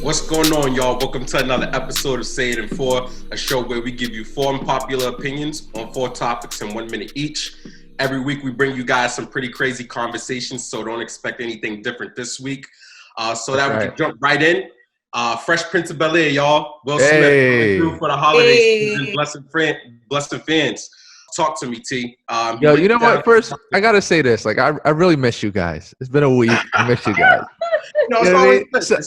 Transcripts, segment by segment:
What's going on, y'all? Welcome to another episode of Say It in 4, a show where we give you 4 unpopular opinions on 4 topics in 1 minute each. Every week we bring you guys some pretty crazy conversations, so don't expect anything different this week. We can jump right in. Fresh Prince of Bel-Air, y'all. Will Smith coming through for the holiday season. Blessing fans. Talk to me, T. Yo, you know what? First, I gotta say this. Like, I really miss you guys. It's been a week. I miss you guys. No, it's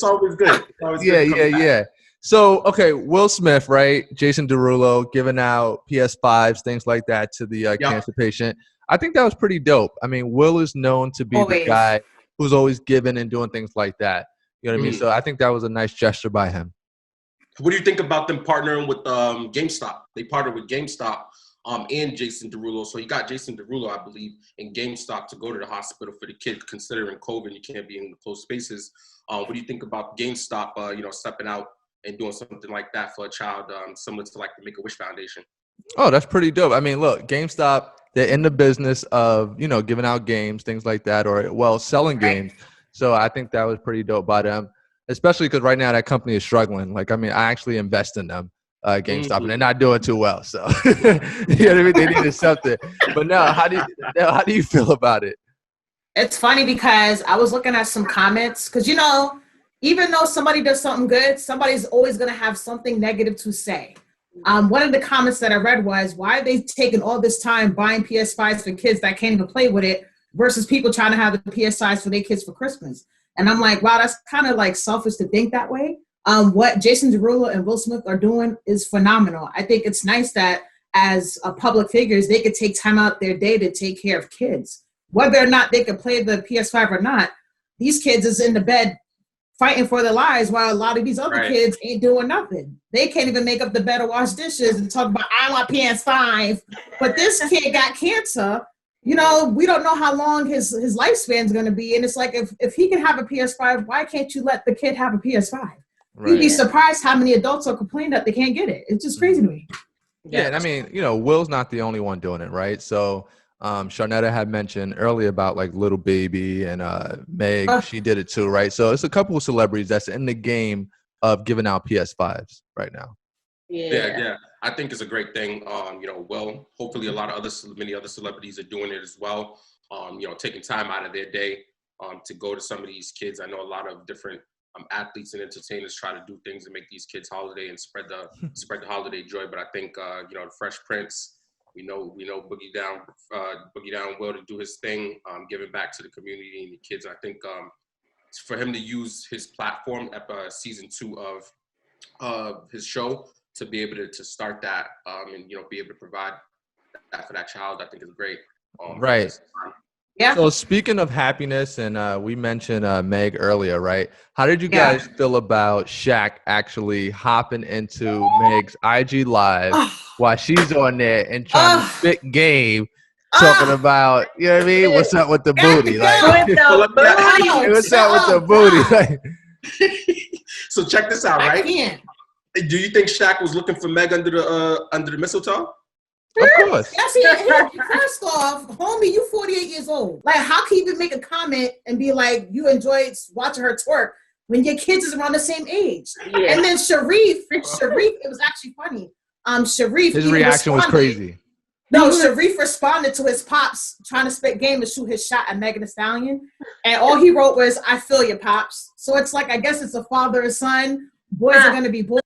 always good. It's always good. Yeah. So, okay, Will Smith, right? Jason Derulo giving out PS5s, things like that to the cancer patient. I think that was pretty dope. I mean, Will is known to be the guy who's always giving and doing things like that. You know what I mean? So I think that was a nice gesture by him. What do you think about them partnering with GameStop? They partnered with GameStop and Jason Derulo. So you got Jason Derulo, I believe, and GameStop to go to the hospital for the kid, considering COVID, you can't be in the closed spaces. What do you think about GameStop, stepping out and doing something like that for a child, similar to like the Make-A-Wish Foundation? Oh, that's pretty dope. I mean, look, GameStop, they're in the business of, giving out games, things like that, or, selling games. So I think that was pretty dope by them, especially because right now that company is struggling. Like, I mean, I actually invest in them, GameStop, and they're not doing too well. So, you know what I mean? They needed something. But now, how do you feel about it? It's funny because I was looking at some comments because, even though somebody does something good, somebody's always going to have something negative to say. One of the comments that I read was, why are they taking all this time buying PS5s for kids that can't even play with it versus people trying to have the PS5s for their kids for Christmas? And I'm like, wow, that's kind of like selfish to think that way. What Jason Derulo and Will Smith are doing is phenomenal. I think it's nice that as public figures, they could take time out their day to take care of kids. Whether or not they could play the PS5 or not, these kids is in the bed fighting for their lives while a lot of these other kids ain't doing nothing. They can't even make up the bed or wash dishes and talk about, I want PS5. But this kid got cancer. We don't know how long his lifespan is going to be. And it's like, if he can have a PS5, why can't you let the kid have a PS5? Right. You'd be surprised how many adults are complaining that they can't get it. It's just crazy to me. Yeah, and I mean, Will's not the only one doing it, right? So Sharnetta had mentioned earlier about like Little Baby and Meg. She did it too, right? So it's a couple of celebrities that's in the game of giving out PS5s right now. Yeah. I think it's a great thing. Well, hopefully many other celebrities are doing it as well. Taking time out of their day to go to some of these kids. I know a lot of different athletes and entertainers try to do things to make these kids holiday and spread the holiday joy. But I think the Fresh Prince. We know Boogie Down Will to do his thing, giving back to the community and the kids. I think for him to use his platform at season 2 of his show to be able to start that and be able to provide that for that child, I think is great. Right. Yeah. So speaking of happiness, and we mentioned Meg earlier, right? How did you guys feel about Shaq actually hopping into Meg's IG Live while she's on there and trying to spit game, talking about, you know what I mean? What's up with the booty? Like, what's up with the booty? Like, so check this out, right? Do you think Shaq was looking for Meg under the mistletoe? Of course. First off, homie, you 48 years old. Like, how can you even make a comment and be like, you enjoyed watching her twerk when your kids is around the same age? Yeah. And then Sharif, it was actually funny. Sharif, his reaction was crazy. No, Sharif responded to his pops trying to spit game and shoot his shot at Megan Thee Stallion. And all he wrote was, I feel your pops. So it's like, I guess it's a father and son. Boys are going to be boys.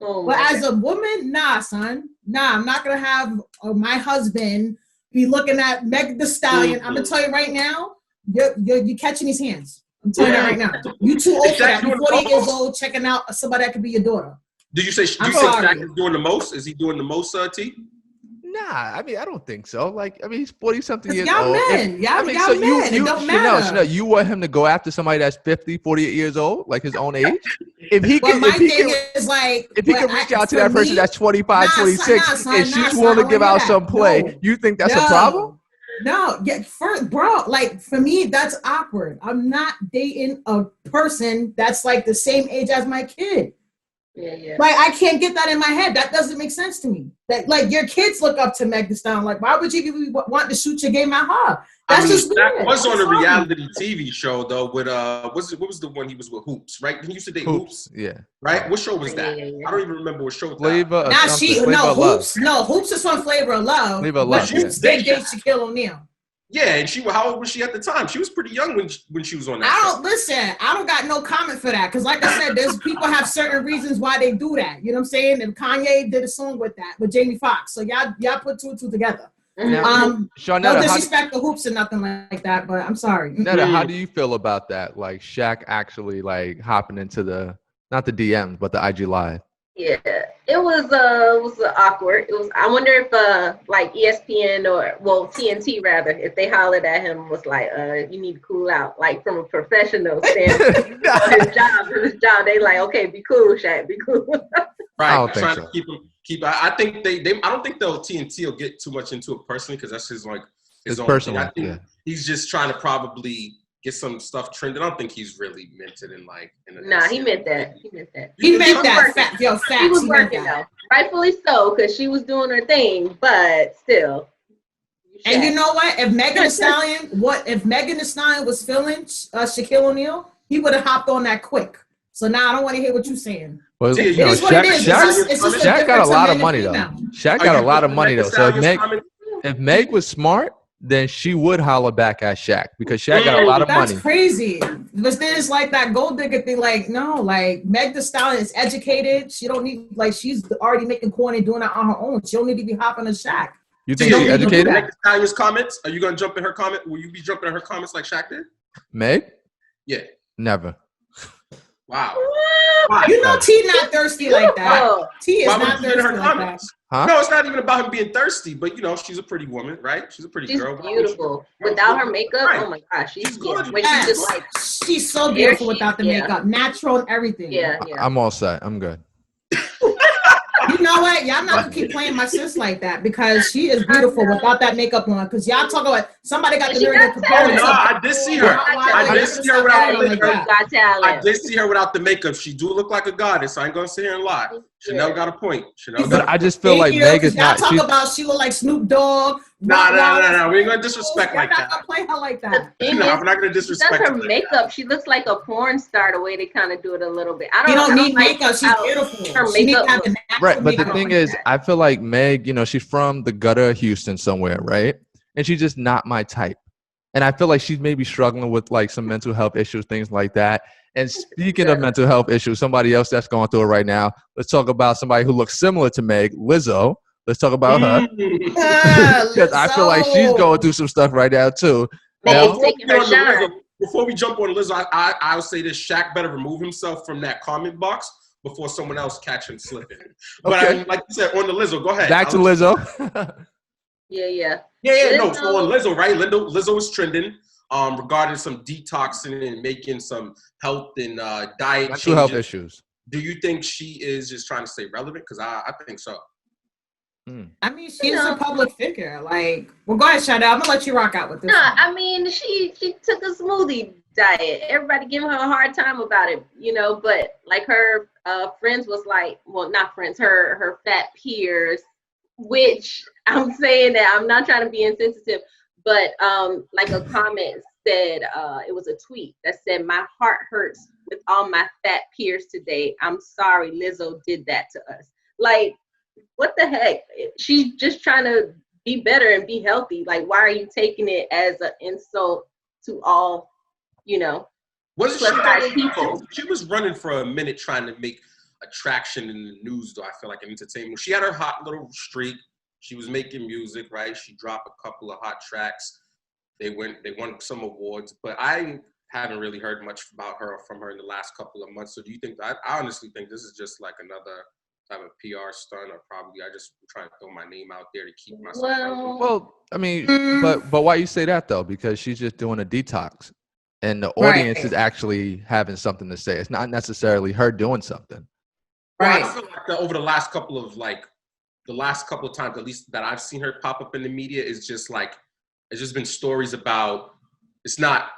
But as a woman, nah, son. Nah, I'm not going to have my husband be looking at Meg Thee Stallion. I'm going to tell you right now, you're catching these hands. I'm telling you that right now. You too old for that. You're 48 years old checking out somebody that could be your daughter. Did you say Shaq is doing the most? Is he doing the most, T? Nah, I mean, I don't think so. Like, I mean, he's 40-something years y'all old. Men. Y'all men. It don't matter. Chanel, you want him to go after somebody that's 50, 48 years old, like his own age? If he can reach out to that person that's 25, 26, and she's willing to give out some play, you think that's a problem? No, for me, that's awkward. I'm not dating a person that's like the same age as my kid. Yeah. Like, I can't get that in my head. That doesn't make sense to me. That, like, your kids look up to Meg Thee Stallion. Like, why would you want to shoot your game at her? That's just weird. That was on a reality TV show though with what was the one he was with Hoops, right? He used to date Hoops. Yeah. Right? What show was that? Yeah. I don't even remember what show was Flavor that. of something. Flavor of Love. Hoops is from Flavor of Love. Flavor of But Love, Hoops did date Shaquille O'Neal. Yeah, and how old was she at the time? She was pretty young when she was on that show. I don't got no comment for that because, like I said, there's people have certain reasons why they do that. You know what I'm saying? And Kanye did a song with Jamie Foxx. So y'all put two and two together. Now, Shawnetta, no disrespect to Hoops and nothing like that, but I'm sorry. Netta, how do you feel about that? Like Shaq actually like hopping into not the DMs, but the IG Live. Yeah, it was awkward. It was. I wonder if like ESPN or TNT rather, if they hollered at him, was like, you need to cool out, like from a professional standpoint. his job. They like, okay, be cool, Shaq, be cool. Right, I don't think trying so. to keep. I think they. I don't think TNT will get too much into it personally because that's his own personal. Thing. I think he's just trying to probably get some stuff trending. I don't think he's really meant it in like. He meant that. He meant that. He meant that. Facts. He was working though, rightfully so, because she was doing her thing. But still. And you know what? If Megan Thee Stallion was feeling Shaquille O'Neal, he would have hopped on that quick. So now I don't want to hear what you're saying. Well, it is what it is. Shaq got a lot of money though. Shaq got a lot of money though. So if Meg was smart, then she would holler back at Shaq because Shaq got a lot of money. That's crazy. But then it's like that gold digger thing. Like, no, like Meg Thee Stallion is educated. She don't need, like, she's already making corn and doing that on her own. She don't need to be hopping on Shaq. You think she's educated? Meg Thee Stallion's comments? Are you going to jump in her comment? Will you be jumping in her comments like Shaq did? Meg? Yeah. Never. Wow. You know T not thirsty like that. T is not thirsty her like comments? that. Huh? No, it's not even about him being thirsty, but you know, she's a pretty woman, right? She's a pretty girl. She's beautiful. Without her makeup, oh my gosh, she's gorgeous. She's so beautiful without the makeup. Natural and everything. Yeah. I'm all set. I'm good. You know what? Y'all not gonna keep playing my sis like that because she is beautiful without that makeup on. Because y'all talk about somebody got the nerve to compare it. No, I did see her. I did see her without the makeup. I did see her without the makeup. She do look like a goddess. I ain't gonna sit here and lie. Chanel got a point. I just feel like Meg is not. Y'all talk about she look like Snoop Dogg. No. We ain't gonna disrespect like that. You're not gonna play her like that. No, we're not gonna disrespect her. She does her makeup. She looks like a porn star the way they kind of do it a little bit. You don't need makeup. She's beautiful. Her makeup. Right, but the thing is, I feel like Meg, you know, she's from the gutter of Houston somewhere, right? And she's just not my type. And I feel like she's maybe struggling with like some mental health issues, things like that. And speaking of mental health issues, somebody else that's going through it right now, let's talk about somebody who looks similar to Meg, Lizzo. Let's talk about her. Because I feel like she's going through some stuff right now, too. Meg's taking her shine. Before we jump on Lizzo, I'll say this. Shaq better remove himself from that comment box before someone else catch him slipping. But I mean, like you said, on the Lizzo, go ahead. Back to Lizzo. Yeah. No, so on Lizzo, right? Lizzo was trending regarding some detoxing and making some health and diet mental health issues. Do you think she is just trying to stay relevant? Because I think so. I mean, she's a public figure. Like, well, go ahead, Shada. I'm gonna let you rock out with this. I mean, she took a smoothie diet. Everybody giving her a hard time about it, you know. But like her friends was like, well, not friends, her fat peers. Which I'm saying that I'm not trying to be insensitive, but like a comment said, it was a tweet that said, "My heart hurts with all my fat peers today. I'm sorry, Lizzo did that to us." Like, what the heck? She's just trying to be better and be healthy. Like, why are you taking it as an insult to all, you know, plus-size people? She was running for a minute trying to make attraction in the news, though. I feel like in entertainment, she had her hot little streak. She was making music, right? She dropped a couple of hot tracks. They won some awards, but I haven't really heard much from her in the last couple of months. So do you think I honestly think this is just like another type of PR stunt, or probably I just trying to throw my name out there to keep myself relevant? Well, I mean, but why you say that though? Because she's just doing a detox, and the audience is actually having something to say. It's not necessarily her doing something. Right. Well, I feel like over the last couple of times, at least that I've seen her pop up in the media, is just like it's just been stories about. It's not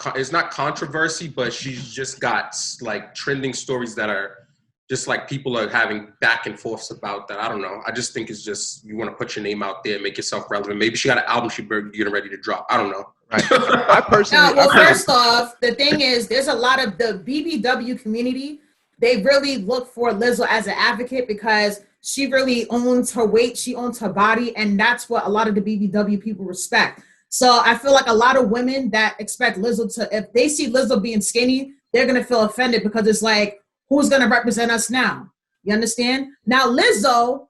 controversy, but she's just got like trending stories that are just like people are having back and forths about that. I don't know. I just think it's just you want to put your name out there, make yourself relevant. Maybe she got an album she's getting ready to drop. I don't know. Right. I personally. First off, the thing is, there's a lot of the BBW community. They really look for Lizzo as an advocate because she really owns her weight. She owns her body. And that's what a lot of the BBW people respect. So I feel like a lot of women that expect Lizzo to, if they see Lizzo being skinny, they're going to feel offended because it's like, who's going to represent us now? You understand? Now, Lizzo,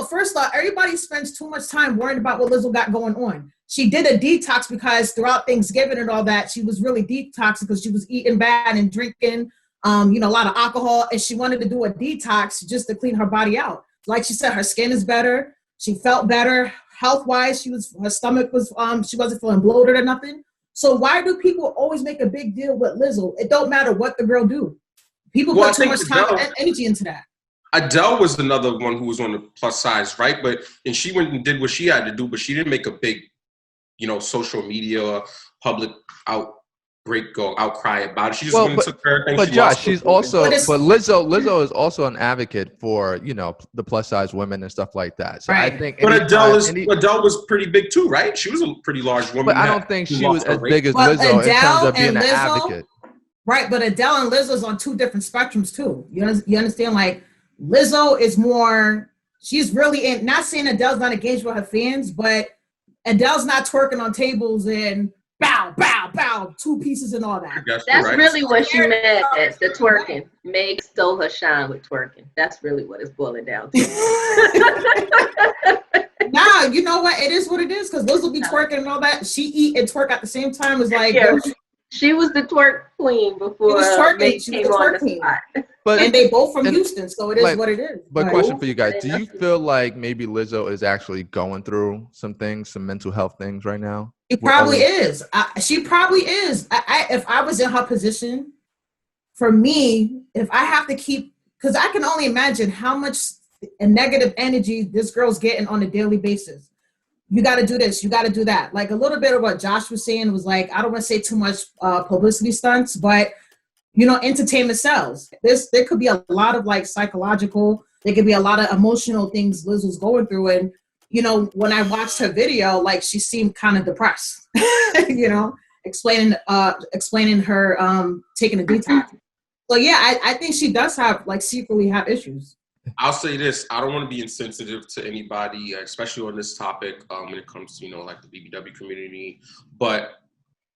first off, everybody spends too much time worrying about what Lizzo got going on. She did a detox because throughout Thanksgiving and all that, she was really detoxing because she was eating bad and drinking, a lot of alcohol. And she wanted to do a detox just to clean her body out. Like she said, her skin is better. She felt better health-wise. Her stomach was, she wasn't feeling bloated or nothing. So why do people always make a big deal with Lizzo? It don't matter what the girl do. People put too much time and energy into that. Adele was another one who was on the plus size, right? And she went and did what she had to do, but she didn't make a big, social media, public outcry about it. She just went and took her thing. But Josh, she's also, but Lizzo is also an advocate for, the plus size women and stuff like that. So right. I think, but Adele was pretty big too, right? She was a pretty large woman. But I don't think she was as big as Lizzo in terms of being an advocate. Right, but Adele and Lizzo's on two different spectrums too. You understand? Like Lizzo is more. She's really not saying Adele's not engaged with her fans, but Adele's not twerking on tables and bow, bow, bow, two pieces and all that. That's right. Really what she meant. The twerking. Meg stole her shine with twerking. That's really what it's boiling down to. Nah, you know what? It is what it is because Lizzo be twerking and all that. She eat and twerk at the same time. Is like. Yeah. She was the twerk queen before. She was twerking. She was the twerk queen. And they both from Houston, so it is what it is. But question for you guys: do you feel like maybe Lizzo is actually going through some mental health things right now? She probably is. She probably is. If I was in her position, for me, if I have to keep, because I can only imagine how much negative energy this girl's getting on a daily basis. You got to do this. You got to do that. Like a little bit of what Josh was saying was like, I don't want to say too much publicity stunts, but entertainment sells. There could be a lot of like psychological, there could be a lot of emotional things Lizzo's going through. And, when I watched her video, like she seemed kind of depressed, explaining her taking a detox. So yeah, I think she does have secretly have issues. I'll say this. I don't want to be insensitive to anybody, especially on this topic when it comes to, like the BBW community. But,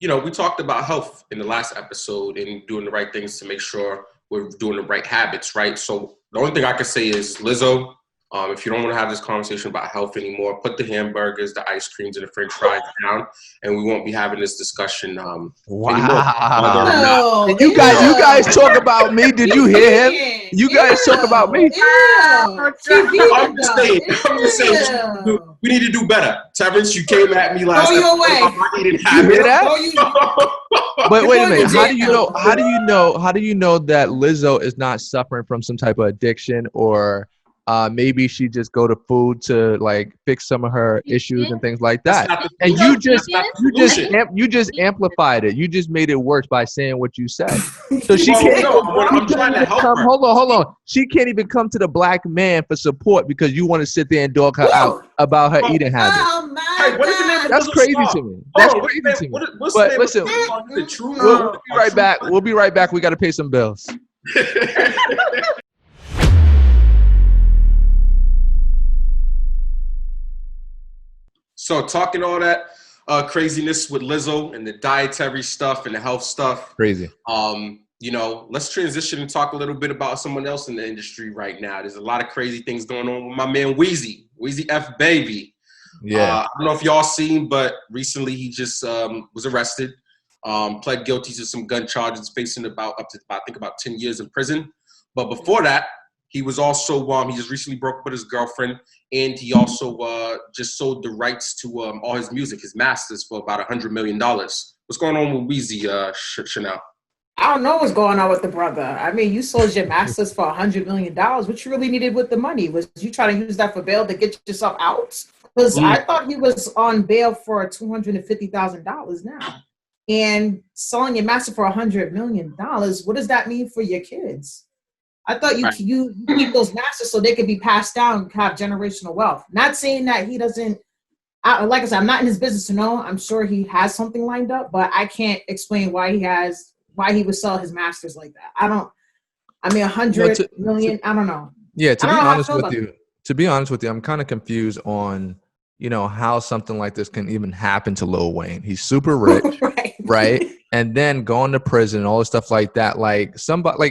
we talked about health in the last episode and doing the right things to make sure we're doing the right habits, right? So the only thing I can say is, Lizzo, if you don't want to have this conversation about health anymore, put the hamburgers, the ice creams, and the french fries down, and we won't be having this discussion anymore. And you guys talk about me. Did you hear him? You guys talk about me. I'm just saying, we need to do better. Terrence, you came at me last time. You hear that? But wait a minute. How do you know that Lizzo is not suffering from some type of addiction, or maybe she just go to food to fix some of her issues and things like that? And you just amplified it. You just made it worse by saying what you said. So she can't. I'm trying to help her. Hold on. She can't even come to the black man for support because you want to sit there and dog her out about her eating habits. Oh my God. That's crazy to me. That's crazy to me. But listen, we'll be right back. We'll be right back. We got to pay some bills. So talking all that craziness with Lizzo and the dietary stuff and the health stuff. Crazy. Let's transition and talk a little bit about someone else in the industry right now. There's a lot of crazy things going on with my man Weezy F Baby. Yeah. I don't know if y'all seen, but recently he just was arrested, pled guilty to some gun charges, facing about 10 years in prison. But before that, he was also he just recently broke up with his girlfriend, and he also just sold the rights to all his music, his masters, for about $100 million. What's going on with Weezy, Chanel? I don't know what's going on with the brother. I mean, you sold your masters for $100 million. What you really needed with the money? Was you trying to use that for bail to get yourself out? Because I thought he was on bail for $250,000 now. And selling your master for $100 million, what does that mean for your kids? I thought Right. you keep those masters so they could be passed down, have generational wealth. Not saying that he doesn't. Like I said, I'm not in his business to know. I'm sure he has something lined up, but I can't explain why he would sell his masters like that. I mean, 100 million. I don't know. Yeah, I don't know how I feel about to be honest with you, I'm kind of confused on, how something like this can even happen to Lil Wayne. He's super rich, right? And then going to prison and all this stuff like that. Like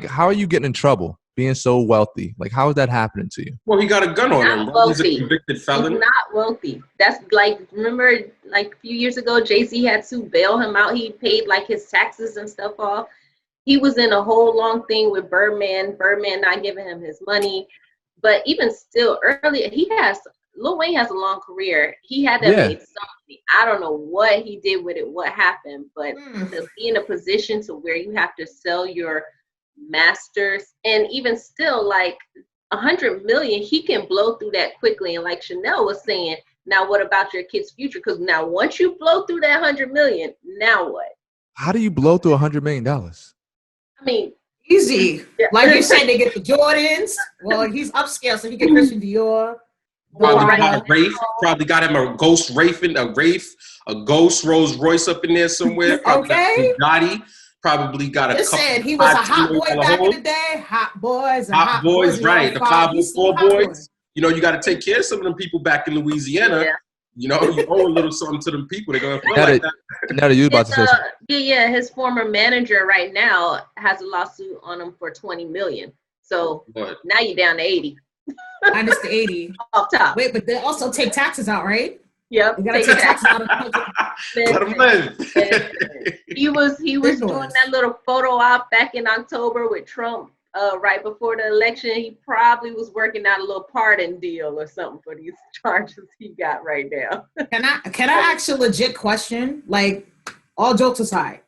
how are you getting in trouble being so wealthy? Like, how is that happening to you? Well, he got a gun on him. Not Right? He's a wealthy. convicted felon. He's not wealthy. That's like, remember, like a few years ago, Jay-Z had to bail him out. He paid like his taxes and stuff off. He was in a whole long thing with Birdman not giving him his money. But even still, earlier, Lil Wayne has a long career. He had to make something. I don't know what he did with it, what happened, but to be in a position to where you have to sell your masters, and even still, like 100 million, he can blow through that quickly. And like Chanel was saying, now what about your kid's future? Because now once you blow through that 100 million, now what? How do you blow through $100 million? I mean, easy. Like you said, they get the Jordans. Well, he's upscale, so he get Christian Dior. Probably got him a ghost a ghost Rolls Royce up in there somewhere. Okay. Gotti probably got a Listen, couple. he was a hot boy back in the day. Hot boys, right? The 504 boys. Boy. You got to take care of some of them people back in Louisiana. Yeah. You owe a little something to them people. They're gonna feel like that. Now that you about to say something. His former manager right now has a lawsuit on him for 20 million. So now you're down to 80. Minus the 80 off top. Wait, but they also take taxes out, right? Yep. You gotta take taxes out of Let him live. He was doing that little photo op back in October with Trump. Right before the election, he probably was working out a little pardon deal or something for these charges he got right now. Can I ask you a legit question? Like, all jokes aside,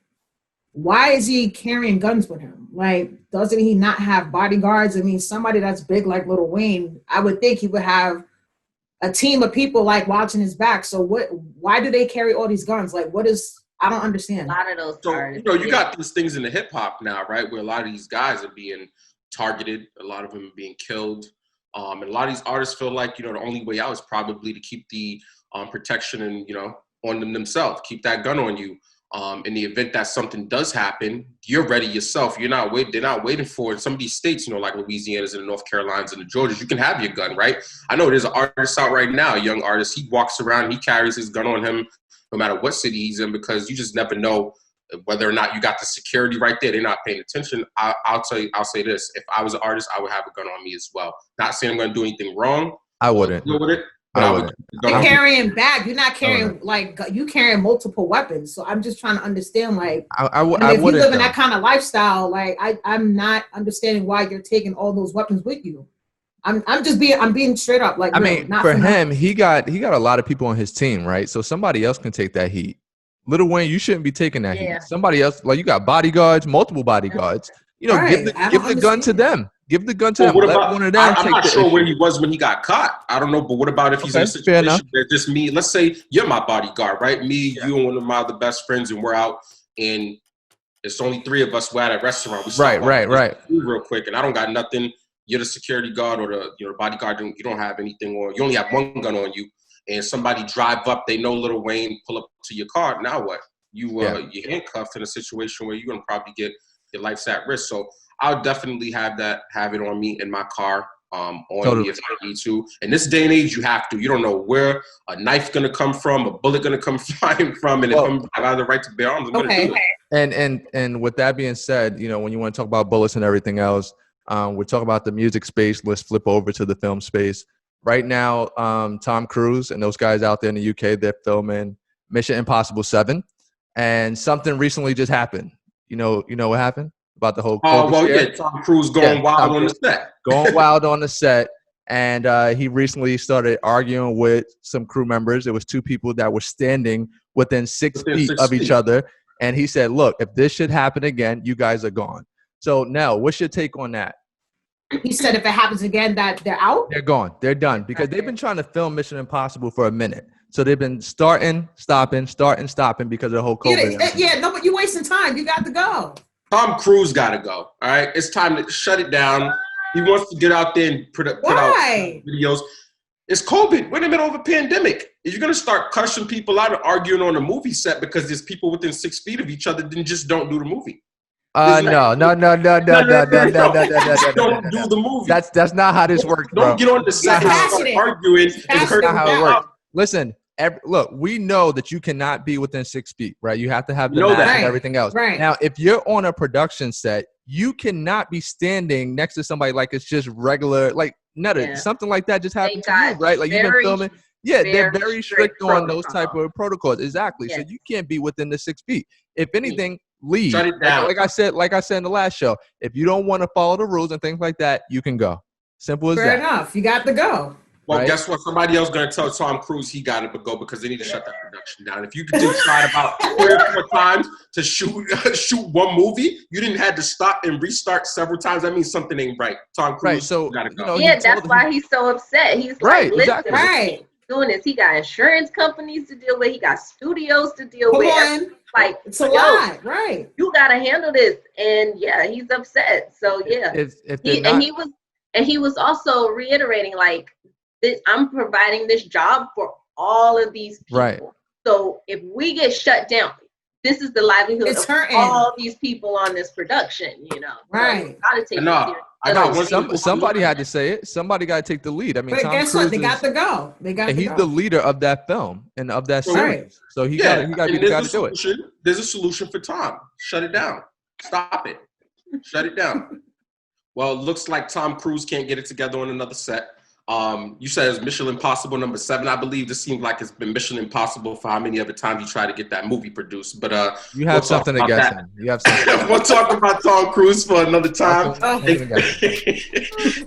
why is he carrying guns with him? Like, doesn't he not have bodyguards? I mean, somebody that's big like Lil Wayne, I would think he would have a team of people like watching his back. So why do they carry all these guns? Like, I don't understand. A lot of those charges. You got these things in the hip hop now, right? Where a lot of these guys are being targeted, a lot of them are being killed. And a lot of these artists feel like, the only way out is probably to keep the protection and, on them themselves, keep that gun on you. In the event that something does happen, you're ready yourself. They're not waiting for it. In some of these states, like Louisiana's and the North Carolinas and the Georgias, you can have your gun, right? I know there's an artist out right now, a young artist. He walks around, he carries his gun on him no matter what city he's in, because you just never know whether or not you got the security right there. They're not paying attention. I'll say this. If I was an artist, I would have a gun on me as well. Not saying I'm going to do anything wrong. I wouldn't. Deal with it. You're carrying back. You're not carrying you carrying multiple weapons. So I'm just trying to understand. Like, if you live in that kind of lifestyle, like I'm not understanding why you're taking all those weapons with you. I'm being straight up. Like, I mean, for him, he got a lot of people on his team, right? So somebody else can take that heat. Lil Wayne, you shouldn't be taking that heat. Somebody else, like, you got bodyguards, multiple bodyguards. Give the gun to them. Give the gun to them. Let one of them I'm not sure where he was when he got caught. I don't know, but what about if he's in a situation that just me? Let's say you're my bodyguard, right? Me, you, and one of my other best friends, and we're out, and it's only three of us. We're at a restaurant. We right. Real quick, and I don't got nothing. You're the security guard or the bodyguard. You don't have anything on. You only have one gun on you, and somebody drive up. They know Lil Wayne. Pull up to your car. Now what? You're handcuffed in a situation where you're gonna probably get your life's at risk. So I'll definitely have it on me in my car, me if I need to. In this day and age, you have to. You don't know where a knife's gonna come from, a bullet gonna come flying from, and if I have the right to bear arms, I'm gonna do it. And with that being said, when you want to talk about bullets and everything else, we're talking about the music space. Let's flip over to the film space. Right now, Tom Cruise and those guys out there in the UK, they're filming Mission Impossible 7. And something recently just happened. You know what happened? About the whole Tom Cruise going wild on the set. Going wild on the set. And he recently started arguing with some crew members. It was two people that were standing within 6 feet of each other. And he said, look, if this should happen again, you guys are gone. So, Nell, what's your take on that? He said if it happens again, that they're out? They're gone. They're done. Because they've been trying to film Mission Impossible for a minute. So they've been stopping because of the whole COVID. But you're wasting time. You got to go. Tom Cruise got to go. All right, it's time to shut it down. He wants to get out there and put out videos. It's COVID. We're in the middle of a pandemic. If you're gonna start cussing people out and arguing on a movie set because there's people within 6 feet of each other, then just don't do the movie. No. Don't do the movie. That's not how this works, bro. Don't get on the set and start arguing and hurt how it works. Listen, look, we know that you cannot be within 6 feet, right? You have to have the mask and everything else. Right. Now, if you're on a production set, you cannot be standing next to somebody like it's just regular, like something like that just happened to you, right? Like you've been filming. Yeah, they're very strict on those type of protocols. Exactly. Yes. So you can't be within the 6 feet. If anything, leave. Shut it down. Like I said in the last show, if you don't want to follow the rules and things like that, you can go. Simple as that. Fair enough. You got to go. Well, guess what? Somebody else going to tell Tom Cruise he got to go because they need to shut that production down. If you could do try about 3 or 4 times to shoot one movie, you didn't have to stop and restart several times. That means something ain't right. Tom Cruise, right? So gotta go. That's why he's so upset. He's like, listen, exactly. Doing this. He got insurance companies to deal with. He got studios to deal with. Like, it's a lot, right? You gotta handle this, and he's upset. So he was also reiterating like, I'm providing this job for all of these people. Right. So if we get shut down, this is the livelihood of all these people on this production. Right? So somebody had to say it. Somebody got to take the lead. I mean, but Tom guess Cruise what? They got to go. He's the leader of that film and of that series. So he got to be the guy to do it. There's a solution for Tom. Shut it down. Stop it. Shut it down. Well, it looks like Tom Cruise can't get it together on another set. You said it's Mission Impossible #7. I believe this seems like it's been Mission Impossible for how many other times you try to get that movie produced. But you have something against him. You have something. We'll talk about Tom Cruise for another time.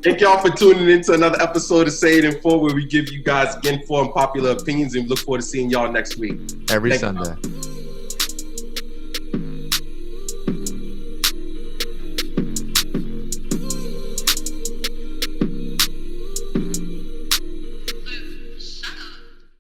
Thank y'all for tuning in to another episode of Say It in 4, where we give you guys informed popular opinions, and we look forward to seeing y'all next week. Every Sunday.